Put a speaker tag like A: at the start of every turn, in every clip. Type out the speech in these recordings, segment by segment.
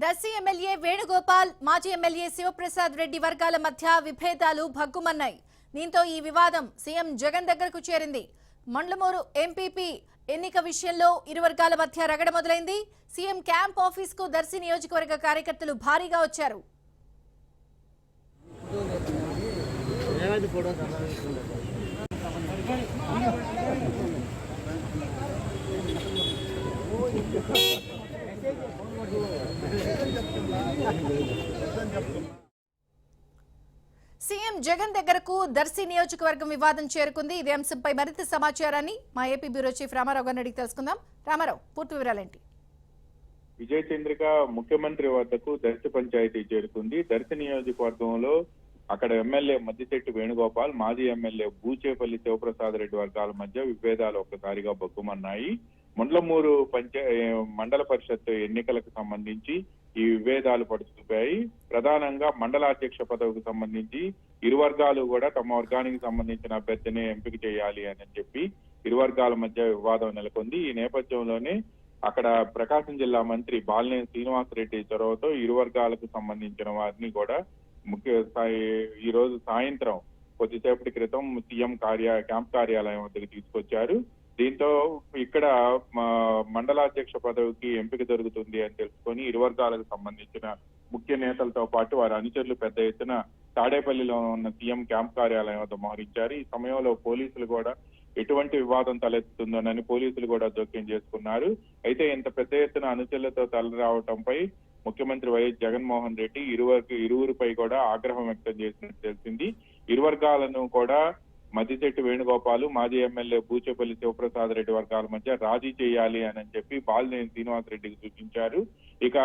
A: Darsi MLA Venugopal మాజీ MLA Sivaprasad Reddy వర్గాల మధ్య విభేదాలు భగ్గుమన్నాయి. దీంతో ఈ వివాదం సీఎం జగన్ దగ్గరకు చేరింది. మండ్లమూరు ఎంపీపీ ఎన్నిక విషయంలో ఇరు వర్గాల మధ్య రగడ మొదలైంది. సీఎం క్యాంప్ ఆఫీస్ కు దర్శి నియోజకవర్గ కార్యకర్తలు భారీగా వచ్చారు. సీఎం జగన్ దగ్గరకు దర్శి నియోజకవర్గం వివాదం చేరుకుంది. ఇదే అంశంపై మరింత సమాచారాన్ని మా ఏపీ బ్యూరో చీఫ్ రామారావు గారిని అడిగి తెలుసుకుందాం. రామారావు, పూర్తి వివరాలేంటి?
B: విజయ్ చంద్రిక ముఖ్యమంత్రి వద్దకు దర్శి పంచాయతీ చేరుకుంది. దర్శి నియోజకవర్గంలో అక్కడ ఎమ్మెల్యే మద్దిశెట్టి వేణుగోపాల్, మాజీ ఎమ్మెల్యే బూచేపల్లి శివప్రసాద్ రెడ్డి వర్గాల మధ్య విభేదాలు ఒక్కసారిగా బగ్గుమన్నాయి. ముండ్లమూరు మండల పరిషత్ ఎన్నికలకు సంబంధించి ఈ విభేదాలు పడుతున్నాయి. ప్రధానంగా మండలాధ్యక్ష పదవికి సంబంధించి ఇరు వర్గాలు కూడా తమ వర్గానికి సంబంధించిన అభ్యర్థిని ఎంపిక చేయాలి అని చెప్పి ఇరు వర్గాల మధ్య వివాదం నెలకొంది. ఈ నేపథ్యంలోనే అక్కడ ప్రకాశం జిల్లా మంత్రి బాలినేని శ్రీనివాసరెడ్డి చొరవతో ఇరు వర్గాలకు సంబంధించిన వారిని కూడా ఈ రోజు సాయంత్రం కొద్దిసేపటి క్రితం సీఎం క్యాంప్ కార్యాలయం వద్దకు తీసుకొచ్చారు. దీంతో ఇక్కడ మండలాధ్యక్ష పదవికి ఎంపిక జరుగుతుంది అని తెలుసుకొని ఇరు వర్గాలకు సంబంధించిన ముఖ్య నేతలతో పాటు వారి అనుచరులు పెద్ద ఎత్తున తాడేపల్లిలో ఉన్న సీఎం క్యాంప్ కార్యాలయం వద్ద మోహరించారు. ఈ సమయంలో పోలీసులు కూడా ఎటువంటి వివాదం తలెత్తుతుందోనని పోలీసులు కూడా జోక్యం చేసుకున్నారు. అయితే ఇంత పెద్ద ఎత్తున అనుచరులతో తలరావటంపై ముఖ్యమంత్రి వైఎస్ జగన్మోహన్ రెడ్డి ఇరువురిపై కూడా ఆగ్రహం వ్యక్తం చేసినట్టు తెలిసింది. ఇరు వర్గాలను కూడా మద్దిశెట్టి వేణుగోపాల్, మాజీ ఎమ్మెల్యే బూచేపల్లి శివప్రసాద్ రెడ్డి వర్గాల మధ్య రాజీ చేయాలి అని చెప్పి బాలినేని శ్రీనివాసరెడ్డికి సూచించారు. ఇక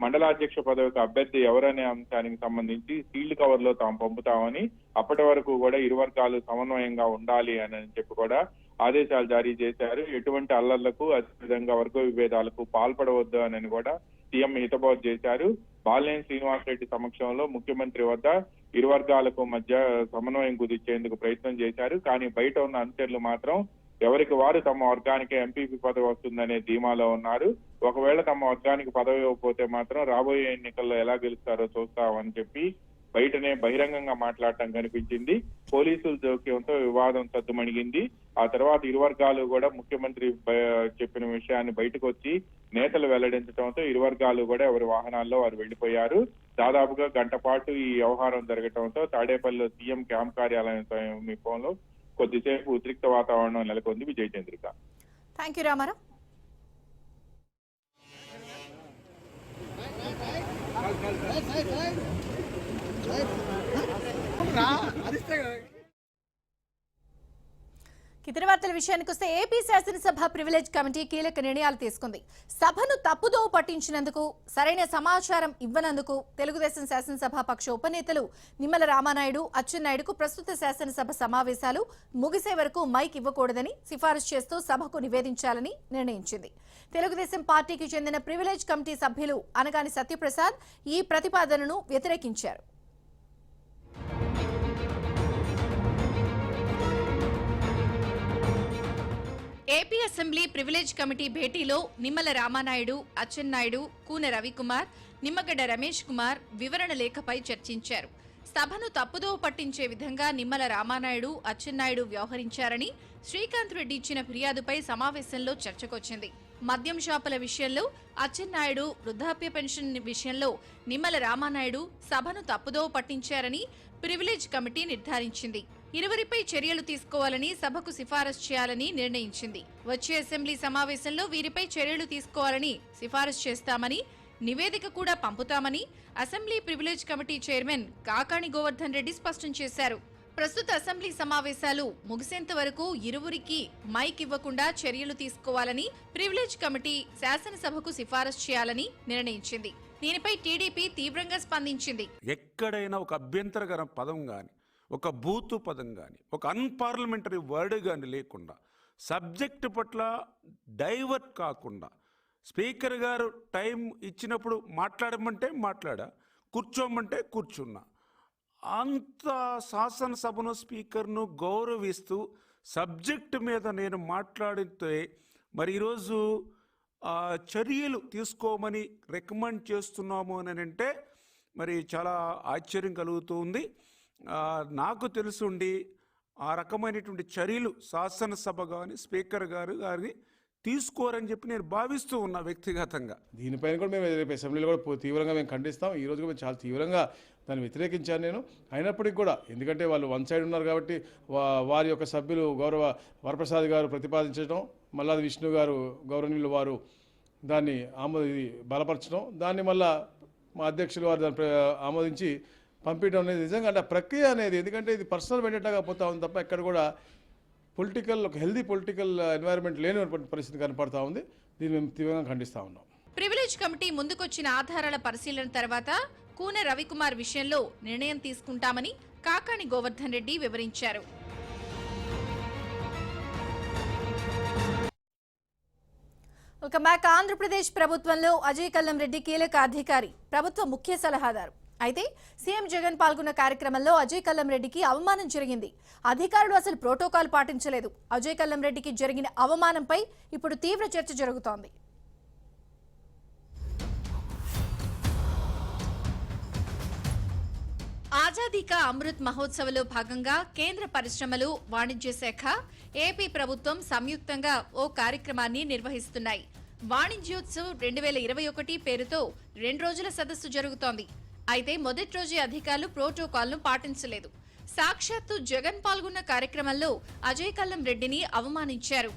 B: మండలాధ్యక్ష పదవికి అభ్యర్థి ఎవరనే అంశానికి సంబంధించి సీల్డ్ కవర్ లో తాము పంపుతామని, అప్పటి వరకు కూడా ఇరు వర్గాలు సమన్వయంగా ఉండాలి అని చెప్పి కూడా ఆదేశాలు జారీ చేశారు. ఎటువంటి అల్లర్లకు, అదేవిధంగా వర్గ విభేదాలకు పాల్పడవద్దు అని కూడా సీఎం హితబోధ చేశారు. బాలినేని శ్రీనివాసరెడ్డి సమక్షంలో ముఖ్యమంత్రి వద్ద ఇరు వర్గాలకు మధ్య సమన్వయం కుదిర్చేందుకు ప్రయత్నం చేశారు. కానీ బయట ఉన్న అనుచరులు మాత్రం ఎవరికి వారు తమ వర్గానికి ఎంపీపీ పదవి వస్తుందనే ధీమాలో ఉన్నారు. ఒకవేళ తమ వర్గానికి పదవి ఇవ్వకపోతే మాత్రం రాబోయే ఎన్నికల్లో ఎలా గెలుస్తారో చూస్తామని చెప్పి బయటనే బహిరంగంగా మాట్లాడటం కనిపించింది. పోలీసుల జోక్యంతో వివాదం సద్దుమణిగింది. ఆ తర్వాత ఇరు వర్గాలు కూడా ముఖ్యమంత్రి చెప్పిన విషయాన్ని బయటకు వచ్చి నేతలు వెల్లడించడంతో ఇరు వర్గాలు కూడా ఎవరి వాహనాల్లో వారు వెళ్లిపోయారు. దాదాపుగా గంట పాటు ఈ వ్యవహారం జరగటంతో తాడేపల్లిలో సీఎం క్యాంప్ కార్యాలయం సమీపంలో కొద్దిసేపు ఉద్రిక్త వాతావరణం నెలకొంది. విజయ్ చంద్రిక.
A: Thank you Ramarao. ఇతర వార్తల విషయానికి వస్తే ఏపీ శాసనసభ ప్రివిలేజ్ కమిటీ కీలక నిర్ణయాలు తీసుకుంది. సభను తప్పుదోవ పట్టించినందుకు, సరైన సమాచారం ఇవ్వనందుకు తెలుగుదేశం శాసనసభ పక్ష ఉపనేతలు నిమ్మల రామానాయుడు, అచ్చెన్నాయుడుకు ప్రస్తుత శాసనసభ సమావేశాలు ముగిసే వరకు మైక్ ఇవ్వకూడదని సిఫారసు చేస్తూ సభకు నివేదించాలని నిర్ణయించింది. తెలుగుదేశం పార్టీకి చెందిన ప్రివిలేజ్ కమిటీ సభ్యులు అనగాని సత్యప్రసాద్ ఈ ప్రతిపాదనను వ్యతిరేకించారు. ఏపీ అసెంబ్లీ ప్రివిలేజ్ కమిటీ భేటీలో నిమ్మల రామానాయుడు, అచ్చెన్నాయుడు, కూన రవికుమార్, నిమ్మగడ్డ రమేష్ కుమార్ వివరణ లేఖపై చర్చించారు. సభను తప్పుదోవ పట్టించే విధంగా నిమ్మల రామానాయుడు, అచ్చెన్నాయుడు వ్యవహరించారని శ్రీకాంత్ రెడ్డి ఇచ్చిన ఫిర్యాదుపై సమావేశంలో చర్చకొచ్చింది. మద్యం షాపుల విషయంలో అచ్చెన్నాయుడు, వృద్ధాప్య పెన్షన్ విషయంలో నిమ్మల రామానాయుడు సభను తప్పుదోవ పట్టించారని ప్రివిలేజ్ కమిటీ నిర్ధారించింది. ఇరువురిపై చర్యలు తీసుకోవాలని సభకు సిఫారసు చేయాలని నిర్ణయించింది. వచ్చే అసెంబ్లీ సమావేశంలో వీరిపై చర్యలు తీసుకోవాలని సిఫారసు చేస్తామని, నివేదిక కూడా పంపుతామని assembly privilege committee chairman Kakani Govardhan Reddy స్పష్టం చేశారు. ప్రస్తుత అసెంబ్లీ సమావేశాలు ముగిసేంత వరకు ఇరువురికి మైక్ ఇవ్వకుండా చర్యలు తీసుకోవాలని ప్రివిలేజ్ కమిటీ శాసనసభకు సిఫారసు చేయాలని నిర్ణయించింది. దీనిపై టీడీపీ తీవ్రంగా స్పందించింది.
C: ఎక్కడైనా ఒక అభ్యంతరకర పదం గాని, ఒక బూతు పదం కానీ, ఒక అన్పార్లమెంటరీ వర్డ్ కానీ లేకుండా, సబ్జెక్టు పట్ల డైవర్ట్ కాకుండా, స్పీకర్ గారు టైం ఇచ్చినప్పుడు మాట్లాడమంటే మాట్లాడా, కూర్చోమంటే కూర్చున్నా, అంత శాసనసభను స్పీకర్ను గౌరవిస్తూ సబ్జెక్టు మీద నేను మాట్లాడితే మరి ఈరోజు చర్యలు తీసుకోమని రికమెండ్ చేస్తున్నాము అని అంటే మరి చాలా ఆశ్చర్యం కలుగుతుంది. నాకు తెలుసుండి ఆ రకమైనటువంటి చర్యలు శాసనసభ కానీ స్పీకర్ గారిని తీసుకోరని చెప్పి నేను భావిస్తూ ఉన్నా వ్యక్తిగతంగా.
D: దీనిపైన కూడా మేము రేపు అసెంబ్లీలో కూడా తీవ్రంగా మేము ఖండిస్తాం. ఈ రోజు కూడా మేము చాలా తీవ్రంగా దాన్ని వ్యతిరేకించాను నేను. అయినప్పటికీ కూడా ఎందుకంటే వాళ్ళు వన్ సైడ్ ఉన్నారు కాబట్టి వారి యొక్క సభ్యులు గౌరవ వరప్రసాద్ గారు ప్రతిపాదించడం, మల్లాది విష్ణు గారు గౌరవనీయులు వారు దాన్ని బలపరచడం, దాన్ని మళ్ళా మా అధ్యక్షులు వారు దాన్ని ఆమోదించి పంపించడం అనేది నిజంగా అంటే ప్రక్రియ అనేది, ఎందుకంటే ఇది పర్సనల్ వెండేటాగా పోతా ఉంది తప్ప ఎక్కడ కూడా ఒక హెల్దీ పొలిటికల్ ఎన్వైరన్మెంట్ లేని పరిస్థితి కనపడతా ఉంది. దీన్ని మేము తీవ్రంగా ఖండిస్తూ ఉన్నాం.
A: ప్రివిలేజ్ కమిటీ ముందుకొచ్చిన ఆధారాల పరిశీలన తర్వాత కూన రవికుమార్ విషయంలో నిర్ణయం తీసుకుంటామని కాకాని గోవర్ధన్ రెడ్డి వివరించారు. Welcome back. ఆంధ్రప్రదేశ్ ప్రభుత్వంలో అజయ్ కల్లం రెడ్డి కీలక అధికారి, ప్రభుత్వ ముఖ్య సలహాదారు. అయితే సీఎం జగన్ పాల్గొన్న కార్యక్రమంలో అజయ్ కల్లం రెడ్డికి అవమానం జరిగింది. అధికారులు అసలు ప్రోటోకాల్ పాటించలేదు. అజయ్ కల్లం రెడ్డికి జరిగిన అవమానంపై ఇప్పుడు తీవ్ర చర్చ జరుగుతోంది. ఆజాదీ కా అమృత్ మహోత్సవ్లో భాగంగా కేంద్ర పరిశ్రమలు, వాణిజ్య శాఖ, ఏపీ ప్రభుత్వం సంయుక్తంగా ఓ కార్యక్రమాన్ని నిర్వహిస్తున్నాయి. వాణిజ్యోత్సవ్ 2021 పేరుతో 2 రోజుల సదస్సు జరుగుతోంది. అయితే మొదటి రోజే అధికారులు ప్రోటోకాల్ను పాటించలేదు. సాక్షాత్తు జగన్ పాల్గొన్న కార్యక్రమంలో అజయ్ కల్లం రెడ్డిని అవమానించారు.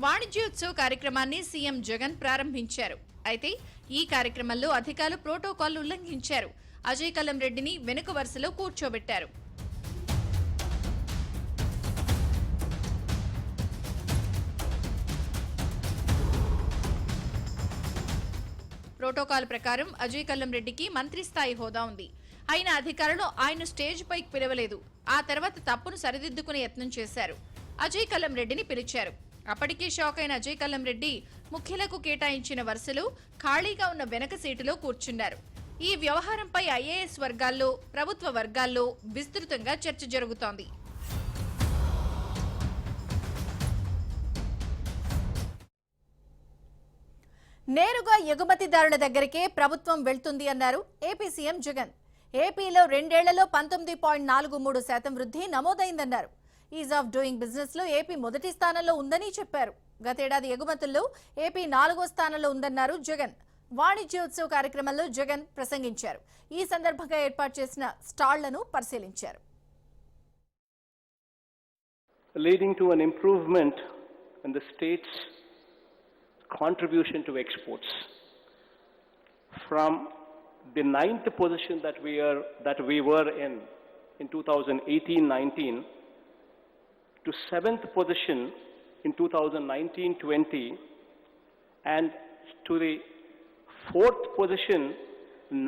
A: వాణిజ్యోత్సవ్ కార్యక్రమాన్ని సీఎం జగన్ ప్రారంభించారు. అయితే ఈ కార్యక్రమంలో అధికారులు ప్రోటోకాల్ ఉల్లంఘించారు. అజయ్ కల్లం రెడ్డిని వెనుక వరుసలో కూర్చోబెట్టారు. ప్రోటోకాల్ ప్రకారం అజయ్ కల్లం రెడ్డికి మంత్రి స్థాయి హోదా ఉంది. అయినా అధికారులు ఆయన స్టేజ్ పైకి పిలవలేదు. ఆ తర్వాత తప్పును సరిదిద్దుకునే యత్నం చేశారు. అజయ్ కల్లం రెడ్డిని పిలిచారు. అప్పటికే షాక్ అయిన అజయ్ కల్లం రెడ్డి ముఖ్యులకు కేటాయించిన వరుసలో ఖాళీగా ఉన్న వెనక సీటులో కూర్చున్నారు. ఈ వ్యవహారంపై ఐఏఎస్ వర్గాల్లో, ప్రభుత్వ వర్గాల్లో విస్తృతంగా చర్చ జరుగుతోంది. నేరుగా ఎగుమతిదారుల దగ్గరికే ప్రభుత్వం వెళ్తుంది అన్నారు ఏపీ సీఎం జగన్. ఏపీలో 2 ఏళ్లలో 19.43% వృద్ధి నమోదైందన్నారు. ఈజ్ ఆఫ్ డూయింగ్ బిజినెస్ లో ఏపీ మొదటి స్థానంలో ఉందని చెప్పారు. గతేడాది ఎగుమతుల్లో ఏపీ 4వ స్థానంలో ఉందన్నారు జగన్. వాణిజ్యోత్సవ్ కార్యక్రమంలో జగన్ ప్రసంగించారు. ఈ సందర్భంగా ఏర్పాటు చేసిన స్టాళ్లను పరిశీలించారు.
E: Leading to an improvement in the state's contribution to exports from the 9th position that we were in 2018-19 to 7th position in 2019-20 and to the 4th position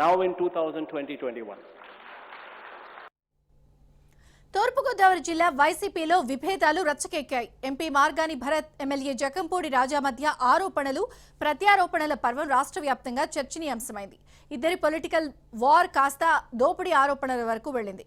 E: now in 2020-21.
A: తూర్పుగోదావరి జిల్లా వైసీపీలో విభేదాలు రచ్చకెక్కాయి. ఎంపీ మార్గాని భరత్, ఎమ్మెల్యే జకంపూడి రాజా మధ్య ఆరోపణలు, ప్రత్యారోపణల పర్వం రాష్ట్ర వ్యాప్తంగా చర్చనీయాంశమైంది. ఇద్దరి పొలిటికల్ వార్ కాస్త దోపిడీ ఆరోపణల వరకు వెళ్లింది.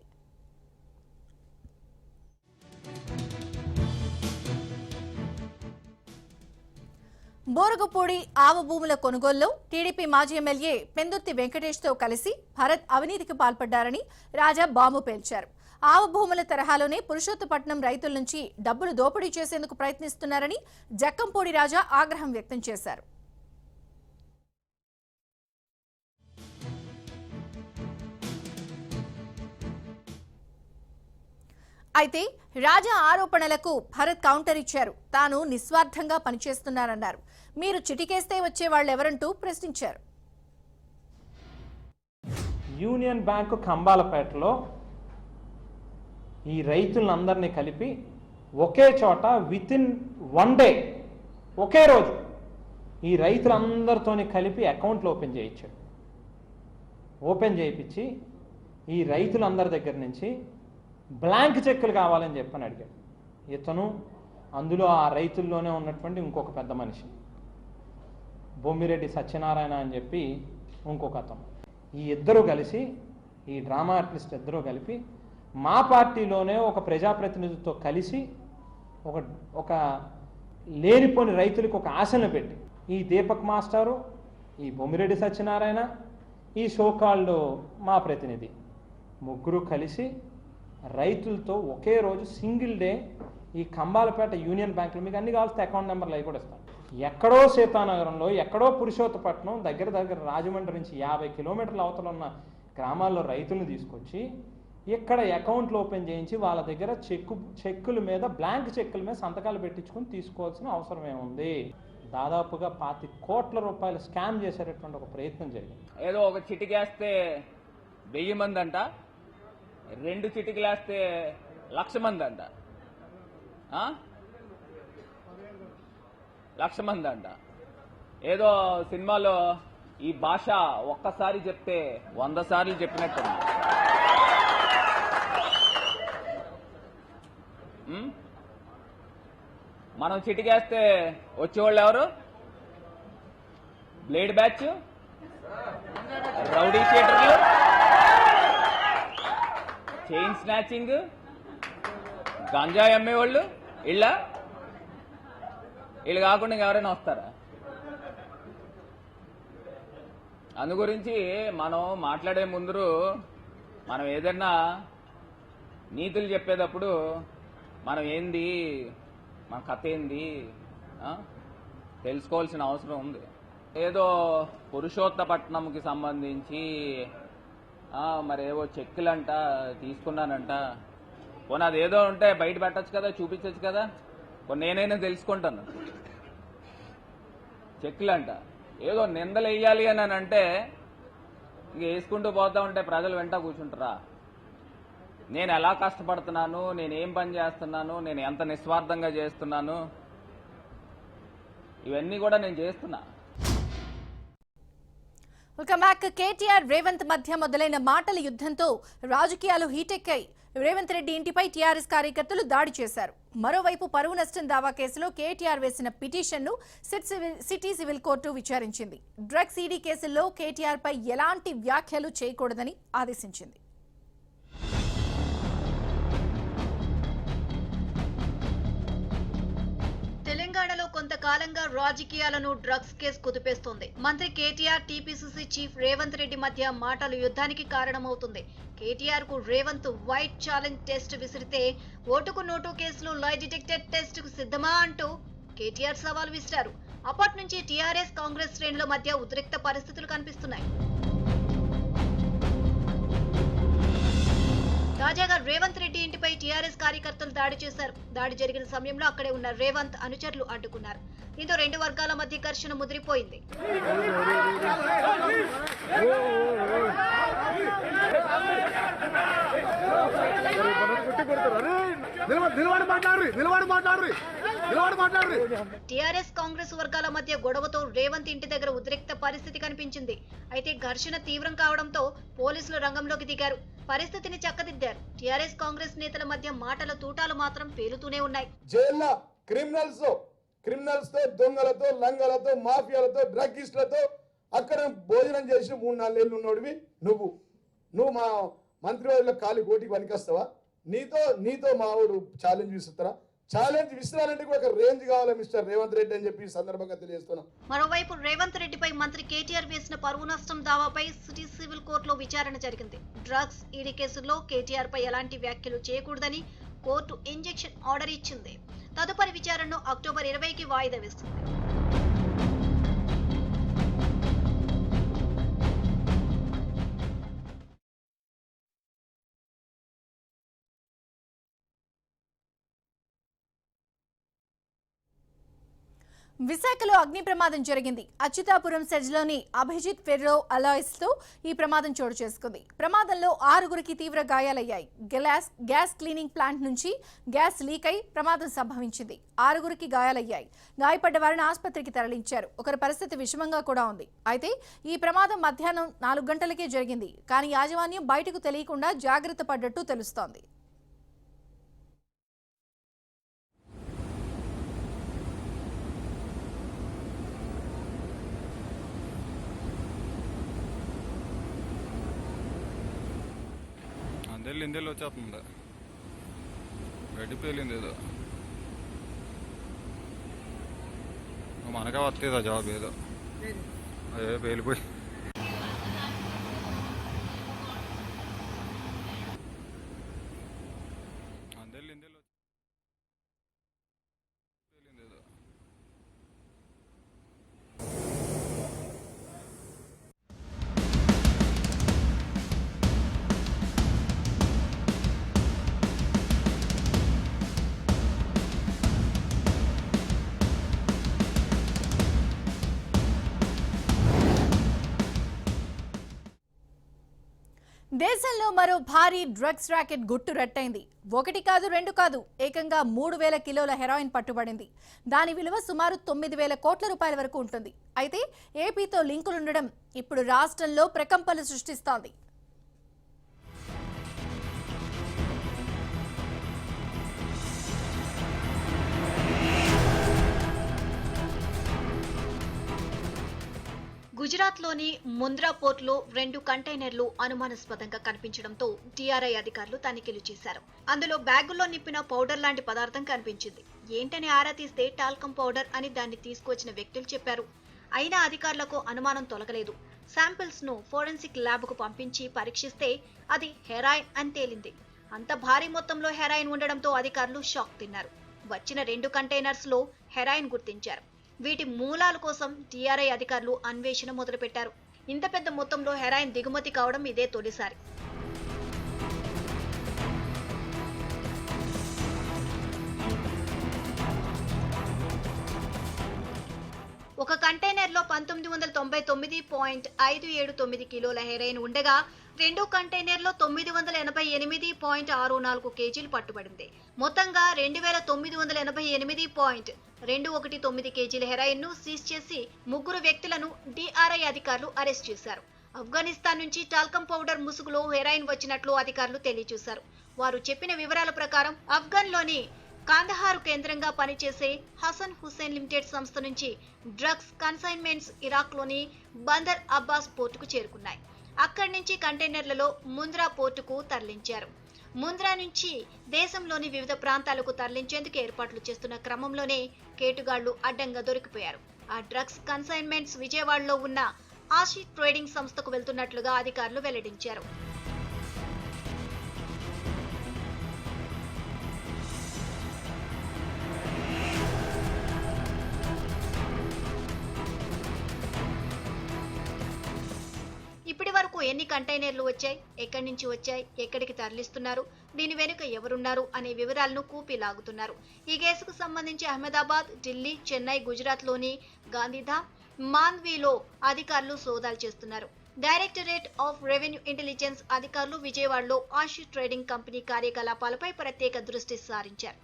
A: బోరగపూడి ఆవ భూముల కొనుగోలులో టీడీపీ మాజీ ఎమ్మెల్యే పెందుర్తి వెంకటేష్తో కలిసి భరత్ అవినీతికి పాల్పడ్డారని రాజా బాంబు పేల్చారు. ఆవ భూముల తరహాలోనే పురుషోత్తపట్నం రైతుల నుంచి డబ్బులు దోపిడీ చేసేందుకు ప్రయత్నిస్తున్నారని జక్కంపూడి రాజా ఆగ్రహం వ్యక్తం చేశారు. అయితే రాజా ఆరోపణలకు భరత్ కౌంటర్ ఇచ్చారు. తాను నిస్వార్థంగా పనిచేస్తున్నారన్నారు. మీరు చిటికేస్తే వచ్చే వాళ్ళెవరంటూ ప్రశ్నించారు.
F: యూనియన్ బ్యాంకు కంబాలపేటలో ఈ రైతులందరినీ కలిపి ఒకే చోట వితిన్ 1 డే, ఒకే రోజు ఈ రైతులందరితోని కలిపి అకౌంట్లు ఓపెన్ చేయించాడు. ఓపెన్ చేయించి ఈ రైతులందరి దగ్గర నుంచి బ్లాంక్ చెక్కులు కావాలని చెప్పని అడిగాడు. ఇతను అందులో ఆ రైతుల్లోనే ఉన్నటువంటి ఇంకొక పెద్ద మనిషి బొమ్మిరెడ్డి సత్యనారాయణ అని చెప్పి ఇంకొక అతను, ఈ ఇద్దరు కలిసి ఈ డ్రామా ఆర్టిస్ట్ ఇద్దరూ కలిపి మా పార్టీలోనే ఒక ప్రజాప్రతినిధితో కలిసి ఒక లేనిపోని రైతులకు ఒక ఆశను పెట్టి ఈ దీపక్ మాస్టారు, ఈ బొమ్మిరెడ్డి సత్యనారాయణ, ఈ షోకాళ్ళు మా ప్రతినిధి ముగ్గురు కలిసి రైతులతో ఒకే రోజు సింగిల్ డే ఈ కంబాలపేట యూనియన్ బ్యాంకులో మీకు అన్ని కావాల్సిన అకౌంట్ నెంబర్లు అవి కూడా ఇస్తాను. ఎక్కడో సీతానగరంలో, ఎక్కడో పురుషోత్తపట్నం దగ్గర రాజమండ్రి నుంచి 50 కిలోమీటర్ల అవతల ఉన్న గ్రామాల్లో రైతులను తీసుకొచ్చి ఇక్కడ అకౌంట్లు ఓపెన్ చేయించి వాళ్ళ దగ్గర చెక్కుల మీద, బ్లాంక్ చెక్కుల మీద సంతకాలు పెట్టించుకొని తీసుకోవాల్సిన అవసరం ఏముంది? దాదాపుగా 25 కోట్ల రూపాయలు స్కామ్ చేసేటటువంటి ఒక ప్రయత్నం జరిగింది.
G: ఏదో ఒక చిటికేస్తే 1000 మంది అంట, 2 చిటికలేస్తే 1,00,000 మంది అంట, 1,00,000 మంది అంట. ఏదో సినిమాలో ఈ భాష ఒక్కసారి చెప్తే 100 సార్లు చెప్పినట్టు. మనం చిటికేస్తే వచ్చేవాళ్ళు ఎవరు? బ్లేడ్ బ్యాచ్, రౌడీ షీటర్లు, చైన్ స్నాచింగ్, గంజాయి అమ్మేవాళ్ళు, వీళ్ళు కాకుండా ఎవరైనా వస్తారా? అందు గురించి మనం మాట్లాడే ముందు మనం ఏదైనా నీతులు చెప్పేటప్పుడు మనం ఏంది, మన కథ ఏంది తెలుసుకోవాల్సిన అవసరం ఉంది. ఏదో పురుషోత్తపట్నంకి సంబంధించి మరేవో చెక్కులంట తీసుకున్నానంట, పోనీ అదేదో ఉంటే బయట పెట్టచ్చు కదా, చూపించచ్చు కదా, కొన్ని నేనైనా తెలుసుకుంటాను. చెక్కులంట ఏదో నిందలు వేయాలి అని అంటే ఇంక వేసుకుంటూ పోతా ఉంటే ప్రజలు వెంట కూర్చుంటారా? నేను ఎలా కష్టపడుతున్నాను, నేను ఏం పని చేస్తున్నాను, నేను ఎంత నిస్వార్థంగా చేస్తున్నాను, ఇవన్నీ కూడా నేను చేస్తున్నా.
A: Welcome back. కేటీఆర్ రేవంత్ మధ్య మొదలైన మాటల యుద్ధంతో రాజకీయాలు హీటెక్కాయి. రేవంత్ రెడ్డి ఇంటిపై టీఆర్ఎస్ కార్యకర్తలు దాడి చేశారు. మరోవైపు పరువు నష్టం దావా కేసులో కేటీఆర్ వేసిన పిటిషన్ను సిటీ సివిల్ కోర్టు విచారించింది. డ్రగ్స్ ఈడీ కేసుల్లో కేటీఆర్ పై ఎలాంటి వ్యాఖ్యలు చేయకూడదని ఆదేశించింది.
H: తెలంగాణలో కొంతకాలంగా రాజకీయాలను డ్రగ్స్ కేసు కుదిపేస్తోంది. మంత్రి KTR, TPCC chief Revanth Reddy మధ్య మాటలు యుద్ధానికి కారణమవుతుంది. కేటీఆర్ కు రేవంత్ వైట్ ఛాలెంజ్ టెస్ట్ విసిరితే ఓటుకు నోటు కేసులో లై డిటెక్టర్ టెస్ట్ కు సిద్ధమా అంటూ కేటీఆర్ సవాల్ విసిరారు. అప్పటి నుంచి టీఆర్ఎస్ కాంగ్రెస్ శ్రేణుల మధ్య ఉద్రిక్త పరిస్థితులు కనిపిస్తున్నాయి. తాజాగా రేవంత్ రెడ్డి ఇంటిపై టీఆర్ఎస్ కార్యకర్తలు దాడి చేశారు. దాడి జరిగిన సమయంలో అక్కడే ఉన్న రేవంత్ అనుచరులు అడ్డుకున్నారు. దీంతో 2 వర్గాల మధ్య ఘర్షణ ముదిరిపోయింది. టీఆర్ఎస్ కాంగ్రెస్ వర్గాల మధ్య గొడవతో రేవంత్ ఇంటి దగ్గర ఉద్రిక్త పరిస్థితి కనిపించింది. అయితే ఘర్షణ తీవ్రం కావడంతో పోలీసులు రంగంలోకి దిగారు. పరిస్థితిని చక్కదిద్దారు. టీఆర్ఎస్ కాంగ్రెస్ నేతల మధ్య మాటల తూటాలు మాత్రం పేలుతూనే ఉన్నాయి.
I: జైల్లో క్రిమినల్స్ తో, దొంగలతో, లంగలతో, మాఫియాలతో, డ్రగ్గిస్టులతో అక్కడ భోజనం చేసి 3-4 ఏళ్ళు ఉన్నోడివి నువ్వు మా మంత్రివర్యుల కాలి కోటికి వనికొస్తావా? నీతో మా ఊరు ఛాలెంజ్ విసురుతారా? ఛాలెంజ్ విసిరాలంటే కూడా ఒక రేంజ్ కావాలి మిస్టర్ రేవంత్ రెడ్డి అని చెప్పి సందర్భంగా తెలియజేస్తున్నాం.
H: మరోవైపు రేవంత్ రెడ్డిపై మంత్రి కేటీఆర్ వేసిన పరువు నష్టం దావాపై సిటీ సివిల్ కోర్టులో విచారణ జరిగింది. డ్రగ్స్ ఈడీ కేసుల్లో కేటీఆర్ పై ఎలాంటి వ్యాఖ్యలు చేయకూడదని కోర్టు ఇంజెక్షన్ ఆర్డర్ ఇచ్చింది. తదుపరి విచారణను అక్టోబర్ 20కి వాయిదా వేస్తుంది.
A: విశాఖలో అగ్ని ప్రమాదం జరిగింది. అచ్యుతాపురం సెజ్లోని అభిజిత్ ఫెర్రో అలాయ్స్ తో ఈ ప్రమాదం చోటు చేసుకుంది. ప్రమాదంలో 6గురికి తీవ్ర గాయాలయ్యాయి. గ్యాస్ క్లీనింగ్ ప్లాంట్ నుంచి గ్యాస్ లీక్ అయి ప్రమాదం సంభవించింది. 6గురికి గాయాలయ్యాయి. గాయపడ్డ వారిని ఆసుపత్రికి తరలించారు. ఒకరి పరిస్థితి విషమంగా కూడా ఉంది. అయితే ఈ ప్రమాదం మధ్యాహ్నం 4 గంటలకే జరిగింది. కానీ యాజమాన్యం బయటకు తెలియకుండా జాగ్రత్త పడ్డట్టు తెలుస్తోంది.
J: ఇందేళ్ళు వచ్చేస్తుంది, గడ్డి పేలింది ఏదో, మనకే వస్తుంది ఆ జాబ్ ఏదో అదే పేలిపోయి.
A: దేశంలో మరో భారీ డ్రగ్స్ ర్యాకెట్ గుట్టు రట్టయింది. ఒకటి కాదు, రెండు కాదు, ఏకంగా 3,000 కిలోల హెరాయిన్ పట్టుబడింది. దాని విలువ సుమారు 9,000 కోట్ల రూపాయల వరకు ఉంటుంది. అయితే ఏపీతో లింకులుండడం ఇప్పుడు రాష్ట్రంలో ప్రకంపనలు సృష్టిస్తోంది.
H: గుజరాత్లోని ముంద్రా పోర్టులో 2 కంటైనర్లు అనుమానాస్పదంగా కనిపించడంతో టీఆర్ఐ అధికారులు తనిఖీలు చేశారు. అందులో బ్యాగుల్లో నింపిన పౌడర్ లాంటి పదార్థం కనిపించింది. ఏంటని ఆరా తీస్తే టాల్కమ్ పౌడర్ అని దాన్ని తీసుకొచ్చిన వ్యక్తులు చెప్పారు. అయినా అధికారులకు అనుమానం తొలగలేదు. శాంపిల్స్ ను ఫోరెన్సిక్ ల్యాబ్ కు పంపించి పరీక్షిస్తే అది హెరాయిన్ అని తేలింది. అంత భారీ మొత్తంలో హెరాయిన్ ఉండడంతో అధికారులు షాక్ తిన్నారు. వచ్చిన 2 కంటైనర్స్ లో హెరాయిన్ గుర్తించారు. వీటి మూలాల కోసం టీఆర్ఐ అధికారులు అన్వేషణ మొదలుపెట్టారు. ఇంత పెద్ద మొత్తంలో హెరాయిన్ దిగుమతి కావడం ఇదే తొలిసారి. ఒక కంటైనర్ లో 1999.579 కిలోల హెరాయిన్ ఉండగా 2 కంటైనర్లో 988.64 కేజీలు పట్టుబడింది. మొత్తంగా 2,988.219 కేజీల హెరాయిన్ ను సీజ్ చేసి 3 వ్యక్తులను డిఆర్ఐ అధికారులు అరెస్ట్ చేశారు. ఆఫ్ఘనిస్తాన్ నుంచి టాల్కమ్ పౌడర్ ముసుగులో హెరాయిన్ వచ్చినట్లు అధికారులు తెలియజేశారు. వారు చెప్పిన వివరాల ప్రకారం ఆఫ్ఘన్లోని కాందహార్ కేంద్రంగా పనిచేసే హసన్ హుస్సేన్ లిమిటెడ్ సంస్థ నుంచి డ్రగ్స్ కన్సైన్మెంట్స్ ఇరాక్లోని బందర్ అబ్బాస్ పోర్టుకు చేరుకున్నాయి. అక్కడి నుంచి కంటైనర్లలో ముంద్రా పోర్టుకు తరలించారు. ముంద్రా నుంచి దేశంలోని వివిధ ప్రాంతాలకు తరలించేందుకు ఏర్పాట్లు చేస్తున్న క్రమంలోనే కేటుగాళ్లు అడ్డంగా దొరికిపోయారు. ఆ డ్రగ్స్ కన్సైన్మెంట్స్ విజయవాడలో ఉన్న ఆషి ట్రేడింగ్ సంస్థకు వెళ్తున్నట్లుగా అధికారులు వెల్లడించారు. ఇప్పటి వరకు ఎన్ని కంటైనర్లు వచ్చాయి, ఎక్కడి నుంచి వచ్చాయి, ఎక్కడికి తరలిస్తున్నారు, దీని వెనుక ఎవరున్నారు అనే వివరాలను కూపి లాగుతున్నారు. ఈ కేసుకు సంబంధించి అహ్మదాబాద్, ఢిల్లీ, చెన్నై, గుజరాత్లోని గాంధీధామ్, మాంద్వీలో అధికారులు సోదాలు చేస్తున్నారు. డైరెక్టరేట్ ఆఫ్ రెవెన్యూ ఇంటెలిజెన్స్ అధికారులు విజయవాడలో ఆషి ట్రేడింగ్ కంపెనీ కార్యకలాపాలపై ప్రత్యేక దృష్టి సారించారు.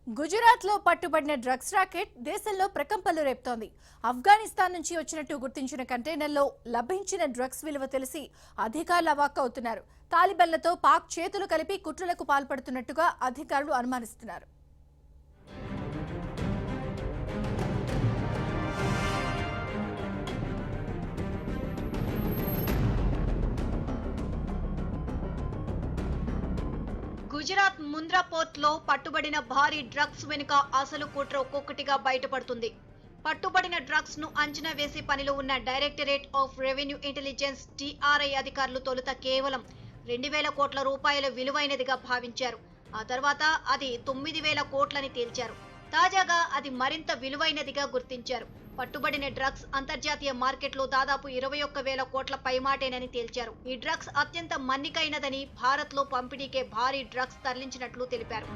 A: గుజరాత్లో పట్టుబడిన డ్రగ్స్ రాకెట్ దేశంలో ప్రకంపనలు రేపుతోంది. ఆఫ్ఘనిస్తాన్ నుంచి వచ్చినట్టు గుర్తించిన కంటైనర్లో లభించిన డ్రగ్స్ విలువ తెలిసి అధికారులు అవాక్కవుతున్నారు. తాలిబన్లతో పాక్ చేతులు కలిపి కుట్రలకు పాల్పడుతున్నట్టుగా అధికారులు అనుమానిస్తున్నారు.
H: గుజరాత్ ముంద్రా పోర్ట్ లో పట్టుబడిన భారీ డ్రగ్స్ వెనుక అసలు కుట్ర ఒక్కొక్కటిగా బయటపడుతుంది. పట్టుబడిన డ్రగ్స్ ను అంచనా వేసే పనిలో ఉన్న directorate of revenue intelligence TRI అధికారులు తొలుత కేవలం 2,000 కోట్ల రూపాయల విలువైనదిగా భావించారు. ఆ తర్వాత అది 9,000 కోట్లని తేల్చారు. తాజాగా అది మరింత విలువైనదిగా గుర్తించారు. పట్టుబడిన డ్రగ్స్ అంతర్జాతీయ మార్కెట్లో దాదాపు 21,000 కోట్ల పైమాటేనని తేల్చారు. ఈ డ్రగ్స్ అత్యంత మన్నికైనదని, భారత్ లో పంపిణీకే భారీ డ్రగ్స్ తరలించినట్లు తెలిపారు.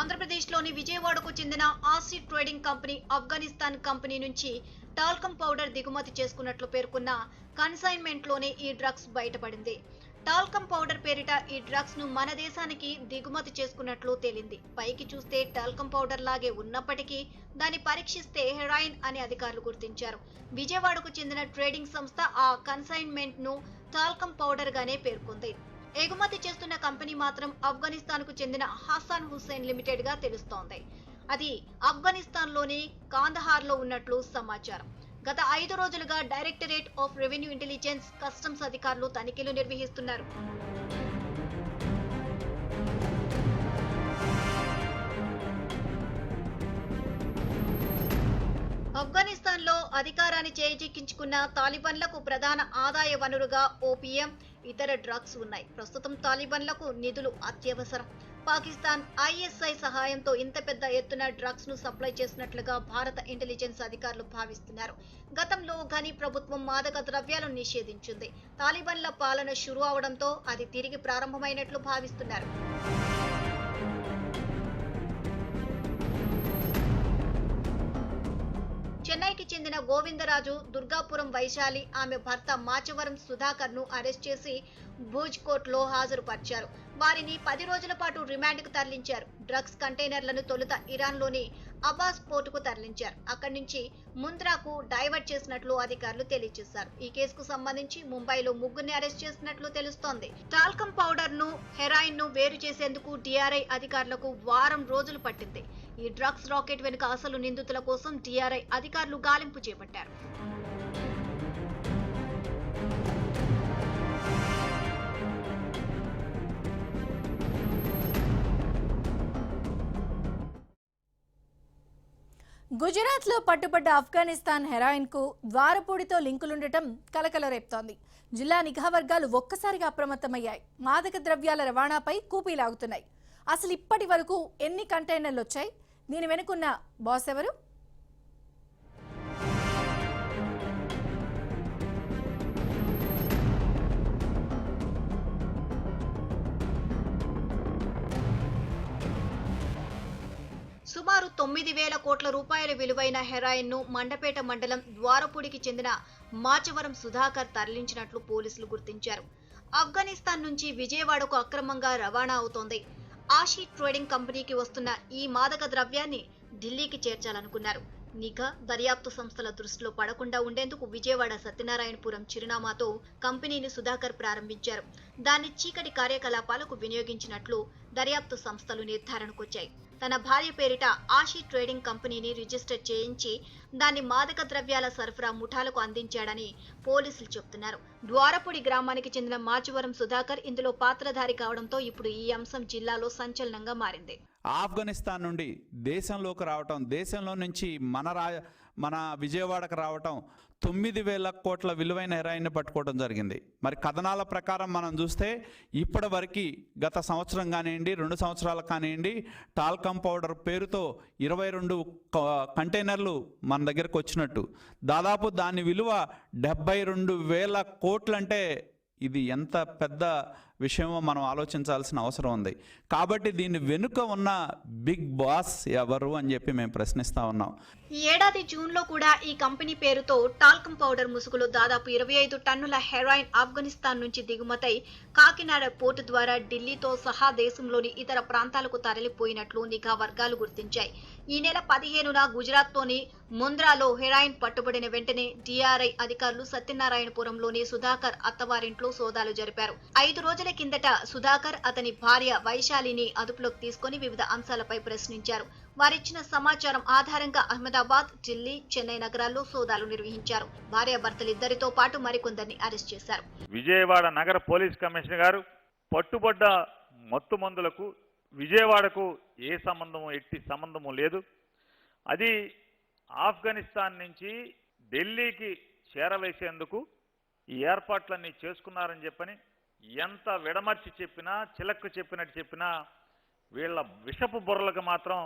H: ఆంధ్రప్రదేశ్లోని విజయవాడకు చెందిన ఆసి ట్రేడింగ్ కంపెనీ ఆఫ్ఘనిస్తాన్ కంపెనీ నుంచి టాల్కమ్ పౌడర్ దిగుమతి చేసుకున్నట్లు పేర్కొన్న కన్సైన్మెంట్ లోనే ఈ డ్రగ్స్ బయటపడింది. టాల్కమ్ పౌడర్ పేరిట ఈ డ్రగ్స్ ను మన దేశానికి దిగుమతి చేసుకున్నట్లు తేలింది. పైకి చూస్తే టాల్కమ్ పౌడర్ లాగే ఉన్నప్పటికీ దాన్ని పరీక్షిస్తే హెరాయిన్ అని అధికారులు గుర్తించారు. విజయవాడకు చెందిన ట్రేడింగ్ సంస్థ ఆ కన్సైన్మెంట్ ను టాల్కమ్ పౌడర్ గానే పేర్కొంది. ఎగుమతి చేస్తున్న కంపెనీ మాత్రం ఆఫ్ఘనిస్తాన్ కు చెందిన హసన్ హుస్సేన్ లిమిటెడ్ గా తెలుస్తోంది. అది ఆఫ్ఘనిస్తాన్ లోని కాందహార్ లో ఉన్నట్లు సమాచారం. గత 5 రోజులుగా directorate of revenue intelligence, customs అధికారులు తనిఖీలు నిర్వహిస్తున్నారు. ఆఫ్ఘనిస్తాన్ లో అధికారాన్ని చేజిక్కించుకున్న తాలిబాన్లకు ప్రధాన ఆదాయ వనరుగా ఓపీఎం, ఇతర డ్రగ్స్ ఉన్నాయి. ప్రస్తుతం తాలిబాన్లకు నిధులు అత్యవసరం. పాకిస్తాన్ ఐఎస్ఐ సహాయంతో ఇంత పెద్ద ఎత్తున డ్రగ్స్ ను సప్లై చేసినట్లుగా భారత ఇంటెలిజెన్స్ అధికారులు భావిస్తున్నారు. గతంలో ఘనీ ప్రభుత్వం మాదక ద్రవ్యాలను నిషేధించింది. తాలిబాన్ల పాలన షురు అవడంతో అది తిరిగి ప్రారంభమైనట్లు భావిస్తున్నారు. చెన్నైకి చెందిన గోవిందరాజు, దుర్గాపురం వైశాలి, ఆమె భర్త మాచవరం సుధాకర్ ను అరెస్ట్ చేసి భూజ్ కోర్టులో హాజరుపరిచారు. వారిని 10 రోజుల పాటు రిమాండ్కు తరలించారు. డ్రగ్స్ కంటైనర్లను తొలుత ఇరాన్లోని అబ్బాస్ పోర్టుకు తరలించారు. అక్కడి నుంచి ముంద్రాకు డైవర్ట్ చేసినట్లు అధికారులు తెలియజేశారు. ఈ కేసుకు సంబంధించి ముంబైలో ముగ్గురిని అరెస్ట్ చేసినట్లు తెలుస్తోంది. టాల్కమ్ పౌడర్ ను, హెరాయిన్ ను వేరు చేసేందుకు డిఆర్ఐ అధికారులకు వారం రోజులు పట్టింది. ఈ డ్రగ్స్ రాకెట్ వెనుక అసలు నిందితుల కోసం డిఆర్ఐ అధికారులు గాలింపు చేపట్టారు.
A: గుజరాత్లో పట్టుబడ్డ ఆఫ్ఘనిస్తాన్ హెరాయిన్ కు ద్వారపూడితో లింకులుండటం కలకల రేపుతోంది. జిల్లా నిఘా వర్గాలు ఒక్కసారిగా అప్రమత్తమయ్యాయి. మాదక ద్రవ్యాల రవాణాపై కూపీలాగుతున్నాయి. అసలు ఇప్పటి వరకు ఎన్ని కంటైనర్లు వచ్చాయి? దీని వెనుకున్న బాస్ ఎవరు?
H: సుమారు 9,000 కోట్ల రూపాయల విలువైన హెరాయిన్ ను మండపేట మండలం ద్వారపూడికి చెందిన మాచవరం సుధాకర్ తరలించినట్లు పోలీసులు గుర్తించారు. ఆఫ్ఘనిస్తాన్ నుంచి విజయవాడకు అక్రమంగా రవాణా అవుతోంది. ఆషీ ట్రేడింగ్ కంపెనీకి వస్తున్న ఈ మాదక ద్రవ్యాన్ని ఢిల్లీకి చేర్చాలనుకున్నారు. నిఘా, దర్యాప్తు సంస్థల దృష్టిలో పడకుండా ఉండేందుకు విజయవాడ సత్యనారాయణపురం చిరునామాతో కంపెనీని సుధాకర్ ప్రారంభించారు. దాన్ని చీకటి కార్యకలాపాలకు వినియోగించినట్లు దర్యాప్తు సంస్థలు నిర్ధారణకొచ్చాయి. తన భార్య పేరిట ఆషీ ట్రేడింగ్ కంపెనీని రిజిస్టర్ చేయించి దాన్ని మాదక ద్రవ్యాల సరఫరా ముఠాలకు అందించాడని పోలీసులు చెబుతున్నారు. ద్వారపూడి గ్రామానికి చెందిన మాచవరం సుధాకర్ ఇందులో పాత్రధారి కావడంతో ఇప్పుడు ఈ అంశం జిల్లాలో సంచలనంగా మారింది.
K: ఆఫ్ఘనిస్తాన్ నుండి దేశంలోకి రావటం, దేశంలో నుంచి మన విజయవాడకు రావటం, 9,000 కోట్ల విలువైన హెరాయిన్ పట్టుకోవడం జరిగింది. మరి కథనాల ప్రకారం మనం చూస్తే ఇప్పటి వరకు గత సంవత్సరం కానివ్వండి, 2 సంవత్సరాలు కానివ్వండి, టాల్కమ్ పౌడర్ పేరుతో 22 కంటైనర్లు మన దగ్గరకు వచ్చినట్టు, దాదాపు దాని విలువ 72,000 కోట్లు. అంటే ఇది ఎంత పెద్ద విషయమో మనం ఆలోచించాల్సిన అవసరం ఉంది. కాబట్టి దీని వెనుక ఉన్న బిగ్ బాస్ ఎవరు అని చెప్పి మేము ప్రశ్నిస్తా ఉన్నాం.
H: ఈ ఏడాది జూన్లో కూడా ఈ కంపెనీ పేరుతో టాల్కమ్ పౌడర్ ముసుగులో దాదాపు 25 టన్నుల హెరాయిన్ ఆఫ్ఘనిస్తాన్ నుంచి దిగుమతై కాకినాడ పోర్టు ద్వారా ఢిల్లీతో సహా దేశంలోని ఇతర ప్రాంతాలకు తరలిపోయినట్లు నిఘా వర్గాలు గుర్తించాయి. ఈ నెల 15న గుజరాత్లోని ముంద్రాలో హెరాయిన్ పట్టుబడిన వెంటనే డిఆర్ఐ అధికారులు సత్యనారాయణపురంలోని సుధాకర్ అత్తవారింట్లో సోదాలు జరిపారు. 5 రోజుల కిందట సుధాకర్, అతని భార్య వైశాలిని అదుపులోకి తీసుకుని వివిధ అంశాలపై ప్రశ్నించారు. వారిచ్చిన సమాచారం ఆధారంగా అహ్మదాబాద్, ఢిల్లీ, చెన్నై నగరాల్లో సోదాలు నిర్వహించారు. భార్యాభర్తలిద్దరితో పాటు మరికొందరిని అరెస్ట్ చేశారు.
L: విజయవాడ నగర పోలీస్ కమిషనర్ గారు పట్టుబడ్డ మత్తు మందులకు విజయవాడకు ఎట్టి సంబంధము లేదు. అది ఆఫ్ఘనిస్తాన్ నుంచి ఢిల్లీకి చేరవేసేందుకు ఈ ఏర్పాట్లన్నీ చేసుకున్నారని చెప్పని ఎంత విడమర్చి చెప్పినా, చిలక్కు చెప్పినట్టు చెప్పినా వీళ్ళ విషపు బుర్రలకు మాత్రం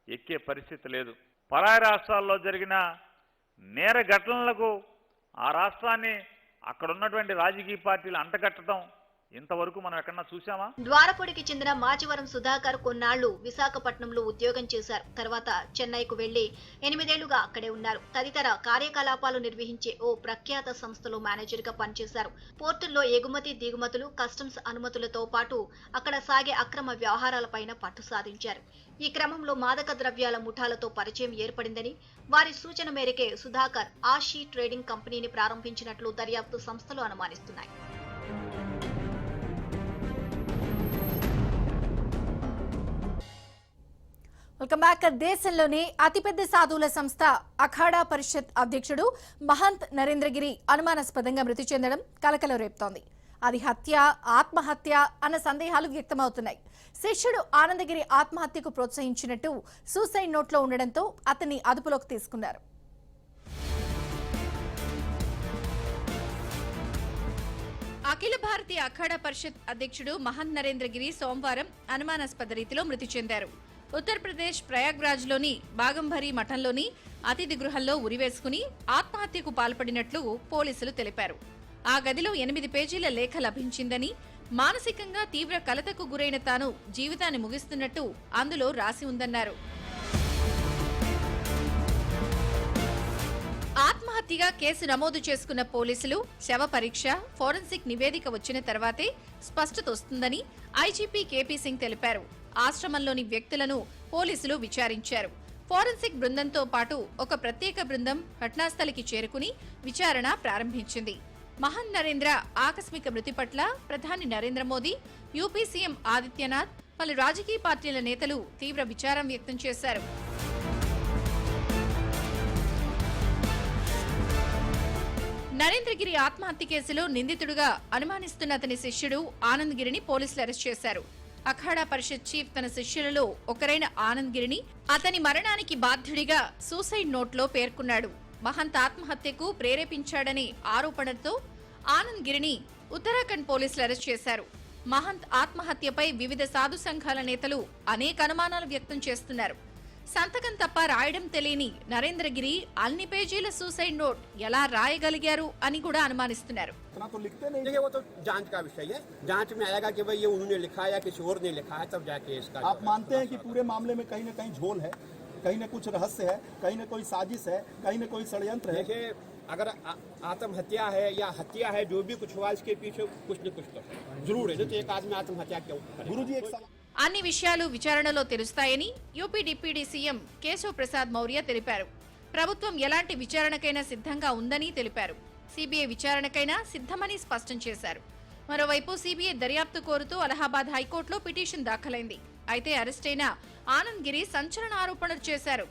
L: ఎక్కే పరిస్థితి లేదు. పరాయి రాష్ట్రాల్లో జరిగిన నేర ఘటనలకు ఆ రాష్ట్రాన్ని అక్కడ ఉన్నటువంటి రాజకీయ పార్టీలు అంటగట్టడం ఇంతవరకు మనం ఎక్కడన్నా చూసామా?
H: ద్వారపూడికి చెందిన మాచవరం సుధాకర్ కొన్నాళ్లు విశాఖపట్నంలో ఉద్యోగం చేశారు. తర్వాత చెన్నైకు వెళ్లి 8 ఏళ్లుగా అక్కడే ఉన్నారు. తదితర కార్యకలాపాలు నిర్వహించే ఓ ప్రఖ్యాత సంస్థలో మేనేజర్ గా పనిచేశారు. పోర్టుల్లో ఎగుమతి, దిగుమతులు, కస్టమ్స్ అనుమతులతో పాటు అక్కడ సాగే అక్రమ వ్యవహారాలపైన పట్టు సాధించారు. ఈ క్రమంలో మాదక ద్రవ్యాల ముఠాలతో పరిచయం ఏర్పడిందని, వారి సూచన మేరకే సుధాకర్ ఆషీ ట్రేడింగ్ కంపెనీని ప్రారంభించినట్లు దర్యాప్తు సంస్థలు అనుమానిస్తున్నాయి.
M: Welcome back. దేశంలోనే అతిపెద్ద సాధువుల సంస్థ అఖాడా పరిషత్ అధ్యక్షుడు మహంత్ నరేంద్రగిరి అనుమానాస్పదంగా మృతి చెందడం కలకలం రేపుతోంది. అది హత్య, ఆత్మహత్య అన్న సందేహాలు వ్యక్తమవుతున్నాయి. శిష్యుడు ఆనందగిరి ఆత్మహత్యకు ప్రోత్సహించినట్టు సూసైడ్ నోట్లో ఉండడంతో అతన్ని అదుపులోకి తీసుకున్నారు.
A: అఖిల భారతీయ అఖాడా పరిషత్ అధ్యక్షుడు మహంత్ నరేంద్రగిరి సోమవారం అనుమానాస్పద రీతిలో మృతి చెందారు. ఉత్తరప్రదేశ్ ప్రయాగ్రాజ్లోని బాగంభరి మఠంలోని అతిథి గృహంలో ఉరివేసుకుని ఆత్మహత్యకు పాల్పడినట్లు పోలీసులు తెలిపారు. ఆ గదిలో 8 పేజీల లేఖ లభించిందని, మానసికంగా తీవ్ర కలతకు గురైన తాను జీవితాన్ని ముగిస్తున్నట్టు అందులో రాసి ఉందన్నారు. ఆత్మహత్యగా కేసు నమోదు చేసుకున్న పోలీసులు శవ పరీక్ష, ఫోరెన్సిక్ నివేదిక వచ్చిన తర్వాతే స్పష్టత వస్తుందని ఐజీపీ కేపీ సింగ్ తెలిపారు. ఆశ్రమంలోని వ్యక్తులను పోలీసులు విచారించారు. ఫోరెన్సిక్ బృందంతో పాటు ఒక ప్రత్యేక బృందం ఘటనాస్థలికి చేరుకుని విచారణ ప్రారంభించింది. మహంత్ నరేంద్ర ఆకస్మిక మృతి పట్ల ప్రధాని నరేంద్ర మోదీ, యూపీ సీఎం ఆదిత్యనాథ్, పలు రాజకీయ పార్టీల నేతలు తీవ్ర విచారం వ్యక్తం చేశారు. నరేంద్రగిరి ఆత్మహత్య కేసులో నిందితుడుగా అనుమానిస్తున్న అతని శిష్యుడు ఆనంద్ గిరిని పోలీసులు అరెస్ట్ చేశారు. అఖాడా పరిషత్ చీఫ్ తన శిష్యులలో ఒకరైన ఆనంద్ గిరిని అతని మరణానికి బాధ్యుడిగా సూసైడ్ నోట్లో పేర్కొన్నాడు. మహంత్ ఆత్మహత్యకు ప్రేరేపించాడనే ఆరోపణలతో ఆనంద్ గిరిని ఉత్తరాఖండ్ పోలీసులు అరెస్ట్ చేశారు. మహంత్ ఆత్మహత్యపై వివిధ సాధు సంఘాల నేతలు అనేక అనుమానాలు వ్యక్తం చేస్తున్నారు. సంతకం తప్ప రాయడం తెలియని నరేంద్రగిరి అన్ని పేజీల సూసైడ్ నోట్ ఎలా రాయగలిగారు అని కూడా అనుమానిస్తున్నారు.
N: जांच का विषय है, जांच में आएगा कि भाई ये उन्होंने लिखा है या किसी और ने लिखा है, तब जाके इसका आप मानते हैं कि पूरे मामले में कहीं न कहीं झोल है, कहीं न कुछ रहस्य है, कहीं न कोई साजिश है, कहीं न कोई षड्यंत्र है? देखिए, अगर आत्महत्या है या हत्या है, जो भी कुछ हुआ इसके पीछे कुछ न कुछ तो जरूर है. तो एक आदमी आत्महत्या क्यों? गुरुजी एक सवाल.
A: అన్ని విషయాలు విచారణలో తెలుస్తాయని UP deputy CM Keshav Prasad Maurya తెలిపారు. ప్రభుత్వం ఎలాంటి విచారణకైనా సిద్ధంగా ఉందని తెలిపారు. సీబీఐ విచారణకైనా సిద్ధమని స్పష్టం చేశారు. మరోవైపు సీబీఐ దర్యాప్తు కోరుతూ అలహాబాద్ హైకోర్టులో పిటిషన్ దాఖలైంది. అయితే అరెస్టైన ఆనంద్ గిరి సంచలన ఆరోపణలు చేశారు.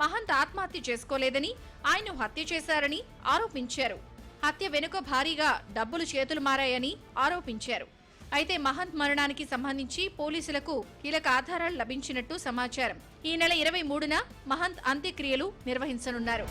A: మహంత్ ఆత్మహత్య చేసుకోలేదని, ఆయన్ను హత్య చేశారని ఆరోపించారు. హత్య వెనుక భారీగా డబ్బులు చేతులు మారాయని ఆరోపించారు. అయితే మహంత్ మరణానికి సంబంధించి పోలీసులకు కీలక ఆధారాలు లభించినట్టు సమాచారం. ఈ నెల 23న మహంత్ అంత్యక్రియలు నిర్వహించనున్నారు.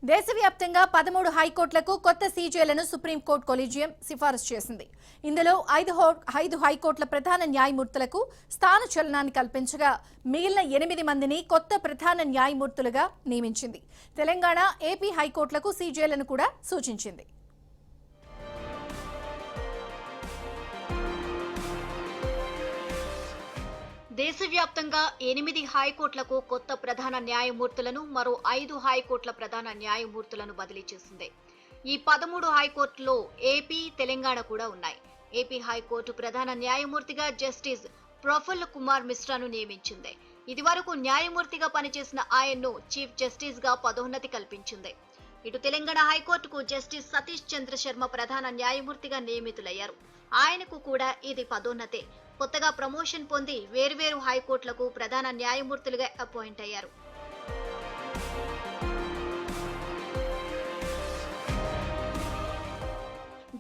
M: దేశవ్యాప్తంగా 13 హైకోర్టులకు కొత్త సీజేలను సుప్రీంకోర్టు కొలీజియం సిఫారసు చేసింది. ఇందులో 5 హైకోర్టుల ప్రధాన న్యాయమూర్తులకు స్థానచలనాన్ని కల్పించగా మిగిలిన 8 మందిని కొత్త ప్రధాన న్యాయమూర్తులుగా నియమించింది. తెలంగాణ, ఏపీ హైకోర్టులకు సీజేలను కూడా సూచించింది.
H: దేశవ్యాప్తంగా 8 హైకోర్టులకు కొత్త ప్రధాన న్యాయమూర్తులను, మరో 5 హైకోర్టుల ప్రధాన న్యాయమూర్తులను బదిలీ చేసింది. ఈ 13 హైకోర్టులో ఏపీ, తెలంగాణ కూడా ఉన్నాయి. ఏపీ హైకోర్టు ప్రధాన న్యాయమూర్తిగా జస్టిస్ ప్రఫుల్ల కుమార్ మిశ్రాను నియమించింది. ఇదివరకు న్యాయమూర్తిగా పనిచేసిన ఆయన్ను చీఫ్ జస్టిస్ గా పదోన్నతి కల్పించింది. ఇటు తెలంగాణ హైకోర్టుకు జస్టిస్ సతీష్ చంద్ర శర్మ ప్రధాన న్యాయమూర్తిగా నియమితులయ్యారు. ఆయనకు కూడా ఇది పదోన్నతే. కొత్తగా ప్రమోషన్ పొంది వేర్వేరు హైకోర్టులకు ప్రధాన న్యాయమూర్తులుగా అపాయింట్ అయ్యారు.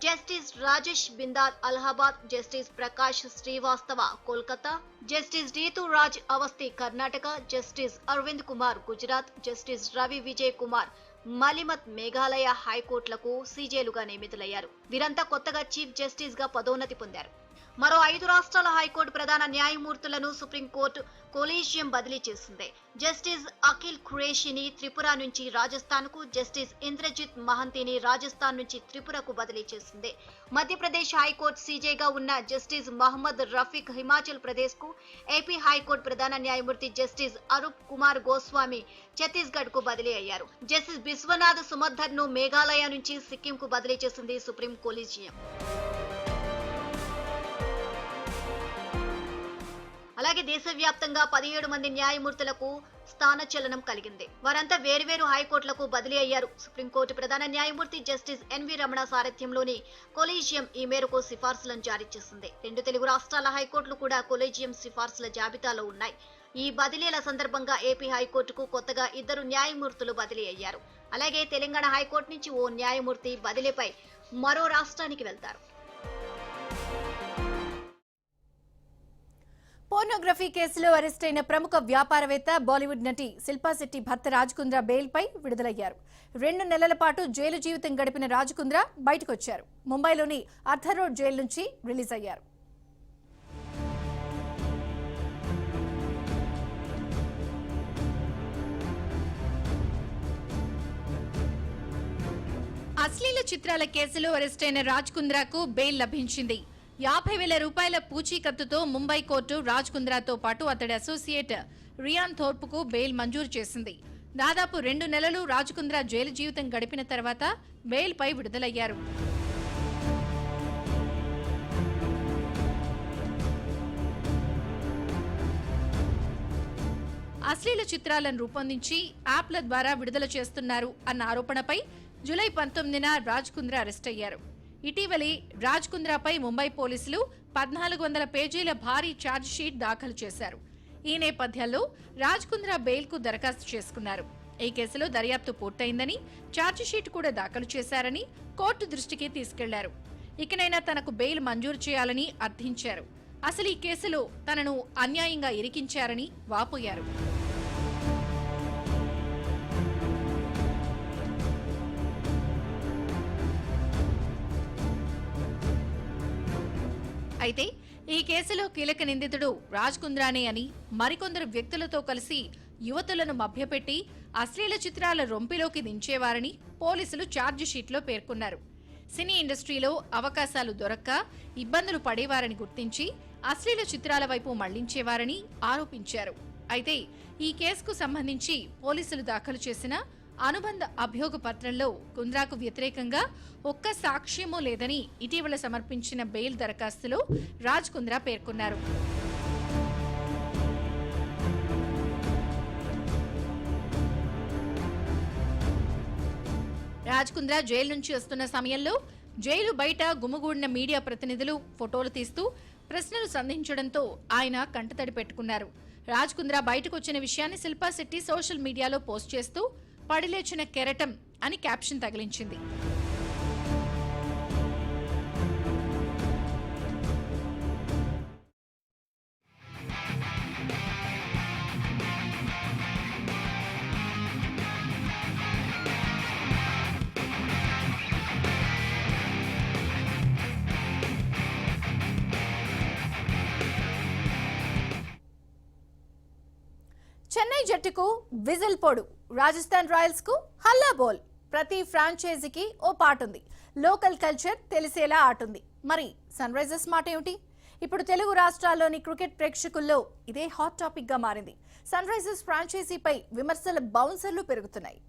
H: Justice Rajesh Bindal Allahabad, justice Prakash Shrivastava Kolkata, justice Ritu Raj Awasthi Karnataka, justice Arvind Kumar Gujarat, justice Ravi Vijay Kumar Malimath Meghalaya హైకోర్టులకు సీజేలుగా నియమితులయ్యారు. వీరంతా కొత్తగా చీఫ్ జస్టిస్ గా పదోన్నతి పొందారు. మరో 5 రాష్ట్రాల హైకోర్టు ప్రధాన న్యాయమూర్తులను సుప్రీంకోర్టు కొలీజియం బదిలీ చేసింది. జస్టిస్ అఖిల్ ఖురేషిని త్రిపుర నుంచి రాజస్థాన్ కు, జస్టిస్ ఇంద్రజిత్ మహంతిని రాజస్థాన్ నుంచి త్రిపురకు బదిలీ చేసింది. మధ్యప్రదేశ్ హైకోర్టు సీజేగా ఉన్న జస్టిస్ మహమ్మద్ రఫీక్ హిమాచల్ ప్రదేశ్ కు, ఏపీ హైకోర్టు ప్రధాన న్యాయమూర్తి జస్టిస్ అరూప్ కుమార్ గోస్వామి ఛత్తీస్గఢ్ కు బదిలీ అయ్యారు. జస్టిస్ బిశ్వనాథ్ సుమద్దర్ ను మేఘాలయ నుంచి సిక్కిం కు బదిలీ చేసింది సుప్రీం కొలీజియం. అలాగే దేశవ్యాప్తంగా 17 మంది న్యాయమూర్తులకు స్థానచలనం కలిగింది. వారంతా వేర్వేరు హైకోర్టులకు బదిలీ అయ్యారు. సుప్రీంకోర్టు ప్రధాన న్యాయమూర్తి జస్టిస్ ఎన్వి రమణ సారథ్యంలోని కొలీజియం ఈ మేరకు సిఫార్సులను జారీ చేసింది. 2 తెలుగు రాష్ట్రాల హైకోర్టులు కూడా కొలీజియం సిఫార్సుల జాబితాలో ఉన్నాయి. ఈ బదిలీల సందర్భంగా ఏపీ హైకోర్టుకు కొత్తగా 2 న్యాయమూర్తులు బదిలీ అయ్యారు. అలాగే తెలంగాణ హైకోర్టు నుంచి ఓ న్యాయమూర్తి బదిలీపై మరో రాష్ట్రానికి వెళ్తారు.
M: పోర్నోగ్రఫీ కేసులో అరెస్ట్ అయిన ప్రముఖ వ్యాపారవేత్త బాలీవుడ్ నటి శిల్పా శెట్టి భర్త రాజ్ కుంద్రా బెయిల్పై విడుదలయ్యారు. 2 నెలల పాటు జైలు జీవితం గడిపిన రాజ్ కుంద్రా బయటకొచ్చారు. ముంబైలోని అర్థర్ రోడ్ జైలు నుంచి రిలీజ్ అయ్యారు.
A: అశ్లీల చిత్రాల కేసులో అరెస్ట్ అయిన రాజ్ కుంద్రాకు బెయిల్ లభించింది. 50,000 రూపాయల పూచీకత్తుతో ముంబై కోర్టు రాజ్ కుంద్రాతో పాటు అతడి అసోసియేట్ రియాన్ థోర్పుకు బెయిల్ మంజూరు చేసింది. దాదాపు 2 నెలలు రాజ్ కుంద్రా జైలు జీవితం గడిపిన తర్వాత బెయిల్పై విడుదలయ్యారు. అశ్లీల చిత్రాలను రూపొందించి యాప్ల ద్వారా విడుదల చేస్తున్నారు అన్న ఆరోపణపై జూలై 19న రాజ్ కుంద్రా అరెస్ట్ అయ్యారు. ఇటీవలే రాజ్ కుంద్రాపై ముంబై పోలీసులు 1400 పేజీల భారీ ఛార్జ్ షీట్ దాఖలు చేశారు. ఈ నేపథ్యంలో రాజ్ కుంద్రా బెయిల్కు దరఖాస్తు చేసుకున్నారు. ఈ కేసులో దర్యాప్తు పూర్తయిందని, ఛార్జ్ షీట్ కూడా దాఖలు చేశారని కోర్టు దృష్టికి తీసుకెళ్లారు. ఇకనైనా తనకు బెయిల్ మంజూరు చేయాలని అర్థించారు. అసలు ఈ కేసులో తనను అన్యాయంగా ఇరికించారని వాపోయారు. అయితే ఈ కేసులో కీలక నిందితుడు రాజ్ కుంద్రానే అని, మరికొందరు వ్యక్తులతో కలిసి యువతులను మభ్యపెట్టి అశ్లీల చిత్రాల రొంపిలోకి దించేవారని పోలీసులు ఛార్జ్ షీట్లో పేర్కొన్నారు. సినీ ఇండస్ట్రీలో అవకాశాలు దొరక్క ఇబ్బందులు పడేవారని గుర్తించి అశ్లీల చిత్రాల వైపు మళ్లించేవారని ఆరోపించారు. అయితే ఈ కేసుకు సంబంధించి పోలీసులు దాఖలు చేసిన అనుబంధ అభియోగ పత్రంలో కుంద్రాకు వ్యతిరేకంగా ఒక్క సాక్ష్యమూ లేదని ఇటీవల సమర్పించిన బెయిల్ దరఖాస్తులో రాజ్ కుంద్రా పేర్కొన్నారు. రాజ్ కుంద్రా జైలు నుంచి వస్తున్న సమయంలో జైలు బయట గుమిగూడిన మీడియా ప్రతినిధులు ఫోటోలు తీస్తూ ప్రశ్నలు సంధించడంతో ఆయన కంటతడి పెట్టుకున్నారు. రాజ్ కుంద్రా బయటకు వచ్చిన విషయాన్ని శిల్పా శెట్టి సోషల్ మీడియాలో పోస్ట్ చేస్తూ పడిలేచిన కెరటం అని క్యాప్షన్ తగిలించింది.
M: చెన్నై జట్టుకు విజిల్ పొడు, రాజస్థాన్ రాయల్స్ కు హల్లా బోల్. ప్రతి ఫ్రాంచైజీకి ఓ పాటుంది. లోకల్ కల్చర్ తెలిసేలా ఆటుంది. మరి సన్ రైజర్స్ మాట ఏమిటి? ఇప్పుడు తెలుగు రాష్ట్రాల్లోని క్రికెట్ ప్రేక్షకుల్లో ఇదే హాట్ టాపిక్ గా మారింది. సన్ రైజర్స్ ఫ్రాంచైజీపై విమర్శల బౌన్సర్లు పెరుగుతున్నాయి.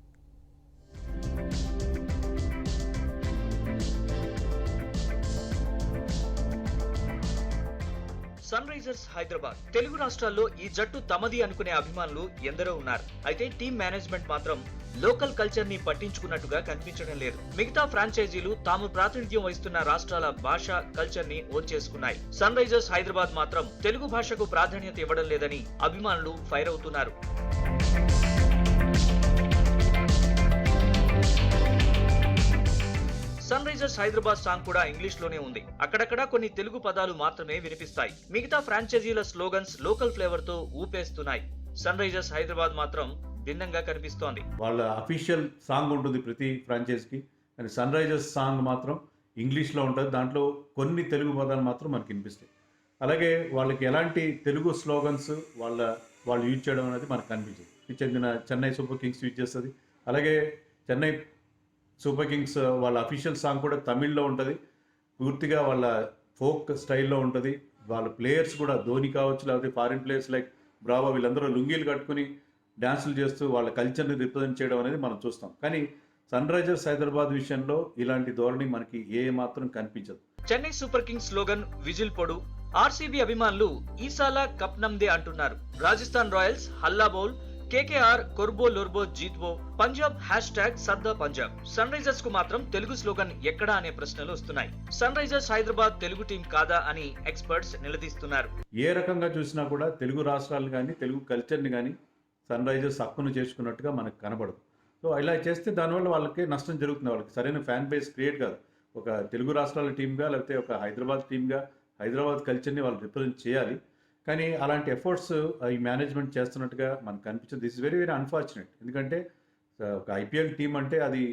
O: సన్ రైజర్స్ హైదరాబాద్ తెలుగు రాష్ట్రాల్లో ఈ జట్టు తమది అనుకునే అభిమానులు ఎందరో ఉన్నారు. అయితే టీం మేనేజ్మెంట్ మాత్రం లోకల్ కల్చర్ ని పట్టించుకున్నట్టుగా కనిపించడం లేదు. మిగతా ఫ్రాంచైజీలు తాము ప్రాతినిధ్యం వహిస్తున్న రాష్ట్రాల భాష, కల్చర్ ని ఓన్ చేసుకున్నాయి. సన్ రైజర్స్ హైదరాబాద్ మాత్రం తెలుగు భాషకు ప్రాధాన్యత ఇవ్వడం లేదని అభిమానులు ఫైర్ అవుతున్నారు. సన్ రైజర్స్ హైదరాబాద్ సాంగ్ కూడా ఇంగ్లీష్ లోనే ఉంది. అక్కడక్కడ కొన్ని తెలుగు పదాలు మాత్రమే వినిపిస్తాయి. మిగతా ఫ్రాంచైజీల స్లోగన్స్ లోకల్ ఫ్లేవర్ తో ఊపేస్తున్నాయి. సన్ రైజర్స్ హైదరాబాద్ మాత్రం భిన్నంగా కనిపిస్తోంది.
P: వాళ్ళ అఫీషియల్ సాంగ్ ఉంటుంది ప్రతి ఫ్రాంచైజీకి, కానీ సన్ రైజర్స్ సాంగ్ మాత్రం ఇంగ్లీష్లో ఉంటుంది. దాంట్లో కొన్ని తెలుగు పదాలు మాత్రం మనకి వినిపిస్తాయి. అలాగే వాళ్ళకి ఎలాంటి తెలుగు స్లోగన్స్ వాళ్ళు యూజ్ చేయడం అనేది మనకు కనిపించదు. ఇది చెందిన చెన్నై సూపర్ కింగ్స్ యూజ్ చేస్తుంది. అలాగే చెన్నై సూపర్ కింగ్స్ వాళ్ళ అఫీషియల్ సాంగ్ కూడా తమిళ్లో ఉంటుంది. పూర్తిగా వాళ్ళ ఫోక్ స్టైల్లో ఉంటుంది. వాళ్ళ ప్లేయర్స్ కూడా ధోని కావచ్చు, లేకపోతే ఫారిన్ ప్లేయర్స్ లైక్ బ్రావో, వీళ్ళందరూ లుంగీలు కట్టుకుని డ్యాన్సులు చేస్తూ వాళ్ళ కల్చర్ని రిప్రజెంట్ చేయడం అనేది మనం చూస్తాం. కానీ సన్ రైజర్స్ హైదరాబాద్ విషయంలో ఇలాంటి ధోరణి మనకి ఏ మాత్రం కనిపించదు.
O: Chennai super kings slogan whistle పొడు, ఆర్సీబీ అభిమానులు ఈసాలా కప్ నమ్దే అంటున్నారు. రాజస్థాన్ రాయల్స్ హల్లా బౌల్, కేకేఆర్ కొర్బో లోర్బో జీత్వో, పంజాబ్ #సర్దా పంజాబ్. సన్ రైజర్స్ కు మాత్రం తెలుగు స్లోగన్ ఎక్కడా అనే ప్రశ్నలు వస్తున్నాయి. Sunrisers Hyderabad Telugu team కాదా అని ఎక్స్పర్ట్స్ నిలదీస్తున్నారు.
P: ఏ రకంగా చూసినా కూడా తెలుగు రాష్ట్రాలు కానీ తెలుగు కల్చర్ని కానీ సన్ రైజర్స్ హక్కును చేసుకున్నట్టుగా మనకు కనబడదు. సో ఇలా చేస్తే దానివల్ల వాళ్ళకి నష్టం జరుగుతుంది. వాళ్ళకి సరైన ఫ్యాన్ బేస్ క్రియేట్ కాదు. ఒక తెలుగు రాష్ట్రాల టీమ్గా లేకపోతే ఒక హైదరాబాద్ టీమ్గా హైదరాబాద్ కల్చర్ని వాళ్ళు రిప్రజెంట్ చేయాలి. కానీ అలాంటి ఎఫర్ట్స్ ఈ మేనేజ్మెంట్ చేస్తున్నట్టుగా మనకు కనిపించదు. This is very very unfortunate. ఎందుకంటే ఒక ఐపీఎల్ టీం అంటే అది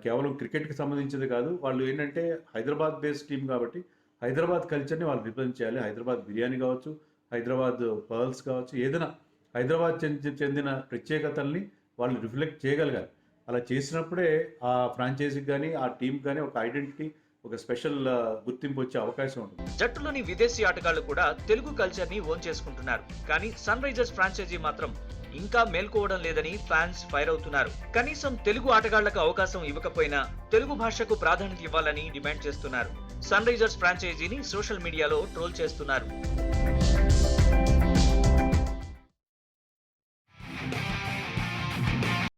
P: కేవలం క్రికెట్కి సంబంధించింది కాదు. వాళ్ళు ఏంటంటే హైదరాబాద్ బేస్డ్ టీం కాబట్టి హైదరాబాద్ కల్చర్ని వాళ్ళు రిప్రజెంట్ చేయాలి. హైదరాబాద్ బిర్యానీ కావచ్చు, హైదరాబాద్ పర్ల్స్ కావచ్చు, ఏదైనా హైదరాబాద్ చెందిన ప్రత్యేకతల్ని వాళ్ళు రిఫ్లెక్ట్ చేయగలగాలి. అలా చేసినప్పుడే ఆ ఫ్రాంచైజీకి కానీ ఆ టీంకి కానీ ఒక ఐడెంటిటీ, ఒక స్పెషల్ గుర్తింపు వచ్చే అవకాశం ఉంటుంది.
O: జట్టులోని విదేశీ ఆటగాళ్లు కూడా తెలుగు కల్చర్ ని ఓన్ చేసుకుంటున్నారు. కానీ సన్ రైజర్స్ ఫ్రాంచైజీ మాత్రం ఇంకా మేల్కోవడం లేదని ఫ్యాన్స్ ఫైర్ అవుతున్నారు. కనీసం తెలుగు ఆటగాళ్లకు అవకాశం ఇవ్వకపోయినా తెలుగు భాషకు ప్రాధాన్యత ఇవ్వాలని డిమాండ్ చేస్తున్నారు. సన్ రైజర్స్ ఫ్రాంచైజీని సోషల్ మీడియాలో ట్రోల్ చేస్తున్నారు.